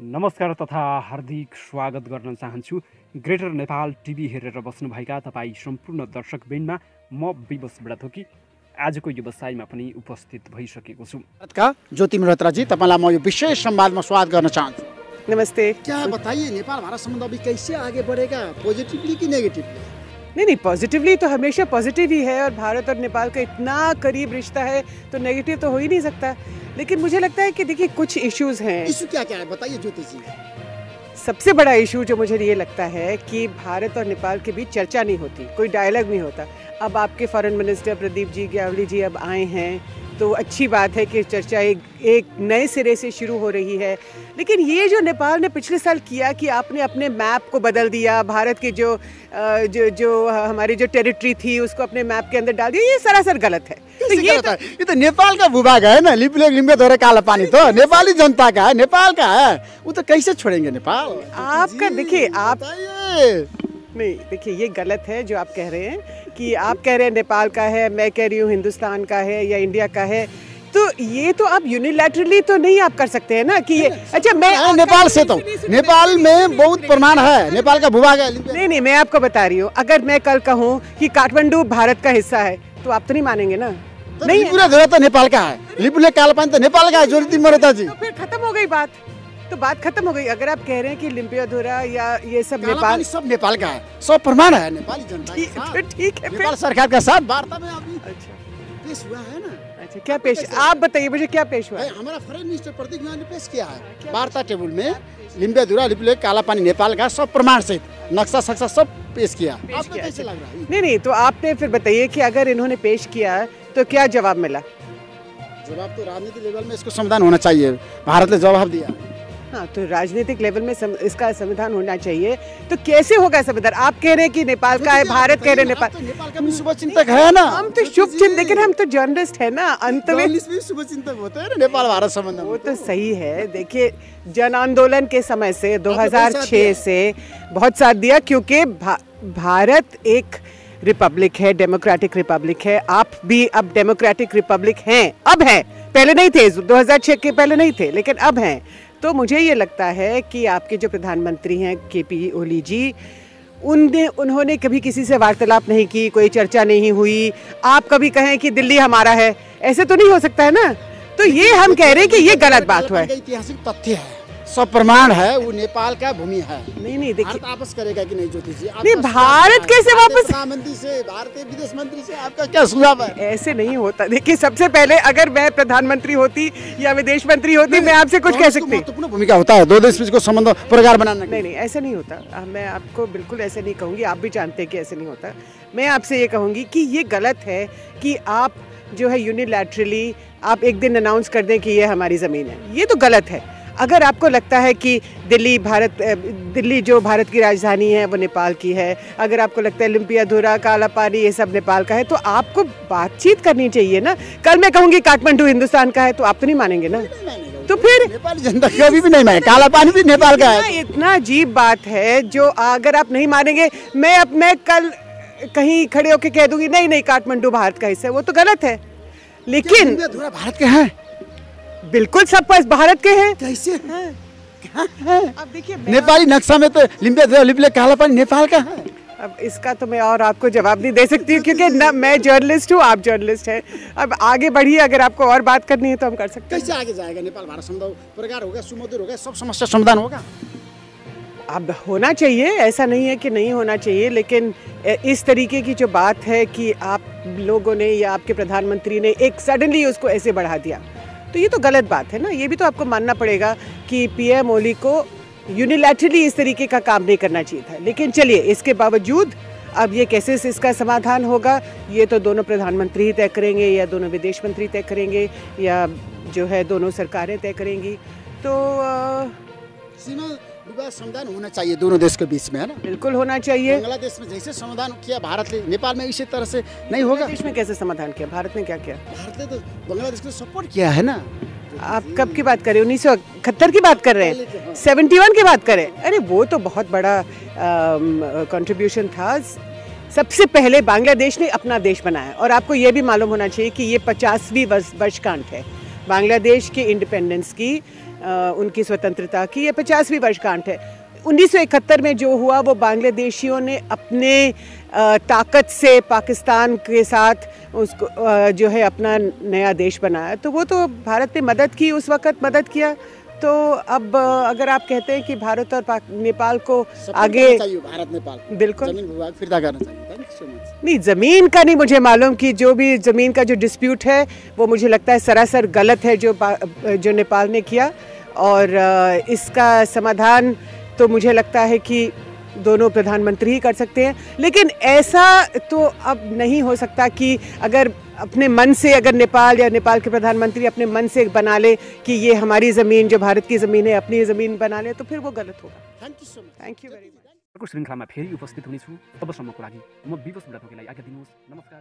नमस्कार तथा हार्दिक स्वागत गर्न चाहन्छु ग्रेटर नेपाल टिभी हेरेर बस्नुभएका तपाईँ सम्पूर्ण दर्शकवृन्दमा म विवश बुढाथोकी आजको व्यवसायमा पनि उपस्थित भइसकेको छु। भारतका ज्योति मल्होत्रा जी, तपाईलाई म यो विशेष संवादमा स्वागत गर्न चाहन्छु। नमस्ते। क्या बताइए, नेपाल भारत संबंध अभी कैसे आगे बढ़ेगा, पॉजिटिवली कि नेगेटिवली? नहीं, पॉजिटिवली तो हमेशा पॉजिटिव ही है और भारत और नेपाल का इतना करीब रिश्ता है तो नेगेटिव तो हो ही नहीं सकता। लेकिन मुझे लगता है कि देखिए कुछ इश्यूज हैं। इशू क्या क्या है बताइए ज्योति जी। सबसे बड़ा इशू जो मुझे ये लगता है कि भारत और नेपाल के बीच चर्चा नहीं होती, कोई डायलॉग नहीं होता। अब आपके फॉरेन मिनिस्टर प्रदीप जी ग्यावली जी अब आए हैं तो अच्छी बात है कि चर्चा एक नए सिरे से शुरू हो रही है। लेकिन ये जो नेपाल ने पिछले साल किया कि आपने अपने मैप को बदल दिया, भारत की जो हमारी जो टेरिटरी थी उसको अपने मैप के अंदर डाल दिया, ये सरासर गलत है। तो ये तो नेपाल का भूभाग है ना, लिम्बेधोरे काला पानी तो नेपाली जनता का है, नेपाल का है, वो तो कैसे छोड़ेंगे नेपाल? आपका देखिए आप नहीं, देखिए ये गलत है जो आप कह रहे हैं कि आप कह रहे हैं नेपाल का है, मैं कह रही हूँ हिंदुस्तान का है या इंडिया का है। तो ये तो आप यूनिलैटरली तो नहीं आप कर सकते हैं ना कि ये अच्छा मैं नेपाल से तो नेपाल में बहुत प्रमाण है, नेपाल का भूभाग है। नहीं, मैं आपको बता रही हूँ, अगर मैं कल कहूँ कि काठमांडू भारत का हिस्सा है तो आप तो नहीं मानेंगे ना। तो नहीं, लिपुलेख तो नेपाल का है, लिपुलेख काला पानी तो नेपाल का है ज्योति मल्होत्रा जी। तो फिर खत्म हो गई बात, तो बात खत्म हो गई। अगर आप कह रहे हैं कि लिम्बेधोरा या ये सब नेपाल, सब नेपाल का है, सब प्रमाण है नेपाली जनता के साथ। ठीक है, नेपाल सरकार के साथ वार्ता में अभी अच्छा पेश हुआ है ना। अच्छा, क्या पेश, आप बताइए मुझे क्या पेश हुआ? हमारा फॉरेन मिनिस्टर प्रदीप जी ने पेश किया है वार्ता टेबल में, लिम्बेधोरा लिपुलेख काला पानी नेपाल का सब प्रमाण सहित नक्शा सक्शा सब पेश किया। आपको कैसे लग रहा है? नहीं, तो आपने फिर बताइए कि अगर इन्होंने पेश किया तो क्या जवाब मिला? जवाब तो राजनीतिक लेवल में इसको समाधान होना चाहिए, भारत ने जवाब दिया। हाँ, तो राजनीतिक लेवल में इसका संविधान होना चाहिए। तो कैसे होगा संविधान? आप कह रहे हैं कि नेपाल का है, भारत कह रहे हैं नेपाल। तो नेपाल का भी शुभचिंतक है ना। हम तो शुभचिंतक, लेकिन हम तो जर्नलिस्ट है ना, अंत में शुभचिंतक होते हैं नेपाल भारत संबंध। वो तो सही है। देखिए जन आंदोलन के समय से 2006 से बहुत साथ दिया, क्योंकि भारत एक रिपब्लिक है, डेमोक्रेटिक रिपब्लिक है। आप भी अब डेमोक्रेटिक रिपब्लिक हैं, अब हैं, पहले नहीं थे, 2006 के पहले नहीं थे, लेकिन अब हैं। तो मुझे ये लगता है कि आपके जो प्रधानमंत्री हैं केपी ओली जी, उन्होंने कभी किसी से वार्तालाप नहीं की, कोई चर्चा नहीं हुई। आप कभी कहें कि दिल्ली हमारा है, ऐसे तो नहीं हो सकता है ना। तो ये हम कह रहे हैं कि ये गलत बात हुआ है। ऐतिहासिक तथ्य है, सब प्रमाण है, वो नेपाल का भूमि है। नहीं, देखिए वापस करेगा कि नहीं ज्योति जी? नहीं, भारत कैसे वापस? प्रधानमंत्री से, भारतीय विदेश मंत्री से आपका क्या सुझाव है? ऐसे नहीं होता। देखिए सबसे पहले अगर मैं प्रधानमंत्री होती या विदेश मंत्री होती, मैं आपसे कुछ कह सकती। महत्वपूर्ण भूमिका होता है दो देश बीच को संबंध प्रगाढ़ बनाना। नहीं, ऐसे नहीं होता। मैं आपको बिल्कुल ऐसे नहीं कहूँगी, आप भी जानते हैं कि ऐसे नहीं होता। मैं आपसे ये कहूँगी कि ये गलत है कि आप जो है यूनिलैटरली आप एक दिन अनाउंस कर दें कि ये हमारी ज़मीन है, ये तो गलत है। अगर आपको लगता है कि दिल्ली जो भारत की राजधानी है वो नेपाल की है, अगर आपको लगता है लिम्बेधोरा काला पानी ये सब नेपाल का है, तो आपको बातचीत करनी चाहिए ना। कल मैं कहूँगी काठमांडू हिंदुस्तान का है तो आप तो नहीं मानेंगे ना। तो फिर नेपाली जनता कभी भी नहीं माने, काला पानी भी नेपाल का है। इतना अजीब बात है जो अगर आप नहीं मानेंगे, मैं कल कहीं खड़े होकर कह दूंगी नहीं काठमांडू भारत का हिस्सा है, वो तो गलत है। लेकिन भारत के हैं, बिल्कुल सब भारत के हैं। कैसे हैं? अब देखिए नेपाली नक्शा में तो लिम्बेधोरा लिपुलेख काला पानी नेपाल का है। अब इसका तो मैं और आपको जवाब नहीं दे सकती हूँ, क्योंकि ना मैं जर्नलिस्ट हूँ, आप जर्नलिस्ट हैं। अब आगे बढ़िए, अगर आपको और बात करनी है तो हम कर सकते हैं। कैसे आगे जाएगा नेपाल भारत संबंध? प्रगाढ़ होगा, सुमधुर होगा, सब समस्या समाधान होगा। अब होना चाहिए, ऐसा नहीं है कि नहीं होना चाहिए, लेकिन इस तरीके की जो बात है कि आप लोगों ने या आपके प्रधानमंत्री ने एक सडनली उसको ऐसे बढ़ा दिया, तो ये तो गलत बात है ना। ये भी तो आपको मानना पड़ेगा कि पीएम ओली को यूनिलैटरली इस तरीके का काम नहीं करना चाहिए था। लेकिन चलिए, इसके बावजूद अब ये कैसे इसका समाधान होगा, ये तो दोनों प्रधानमंत्री ही तय करेंगे, या दोनों विदेश मंत्री तय करेंगे, या जो है दोनों सरकारें तय करेंगी। तो सीमा विवाद समाधान होना चाहिए दोनों देश के बीच में, है ना। बिल्कुल होना चाहिए। बांग्लादेश में जैसे समाधान किया भारत ने, नेपाल में इसी तरह से नहीं होगा। देश में कैसे समाधान किया? भारत ने क्या किया? भारत ने तो बांग्लादेश को सपोर्ट किया है ना। आप कब की बात कर रहे हैं? 1971 की बात कर रहे हैं? 71 की बात करें? अरे वो तो बहुत बड़ा कंट्रीब्यूशन था। सबसे पहले बांग्लादेश ने अपना देश बनाया, और आपको ये भी मालूम होना चाहिए कि ये 50वीं वर्षगांठ है बांग्लादेश के इंडिपेंडेंस की। उनकी स्वतंत्रता की। ये 50वीं वर्षगांठ है। 1971 में जो हुआ वो बांग्लादेशियों ने अपने ताकत से पाकिस्तान के साथ उसको जो है अपना नया देश बनाया, तो वो तो भारत ने मदद की, उस वक़्त मदद किया। तो अब अगर आप कहते हैं कि भारत और नेपाल को आगे भारत नेपाल बिल्कुल जमीन विवाद फिरता करना चाहिए। Thank you so much. नहीं, ज़मीन का नहीं मुझे मालूम कि जो भी ज़मीन का जो डिस्प्यूट है वो मुझे लगता है सरासर गलत है जो नेपाल ने किया, और इसका समाधान तो मुझे लगता है कि दोनों प्रधानमंत्री ही कर सकते हैं। लेकिन ऐसा तो अब नहीं हो सकता कि अगर अपने मन से, अगर नेपाल या नेपाल के प्रधानमंत्री अपने मन से बना ले कि ये हमारी ज़मीन जो भारत की ज़मीन है अपनी ज़मीन बना ले, तो फिर वो गलत होगा। Thank you so much. Thank you very much. श्रृङ्खलामा फेरि उपस्थित हुनेछु। तबसम्मको लागि म विवश ब्राथोकेलाई आज्ञा दिनुहोस्। नमस्कार।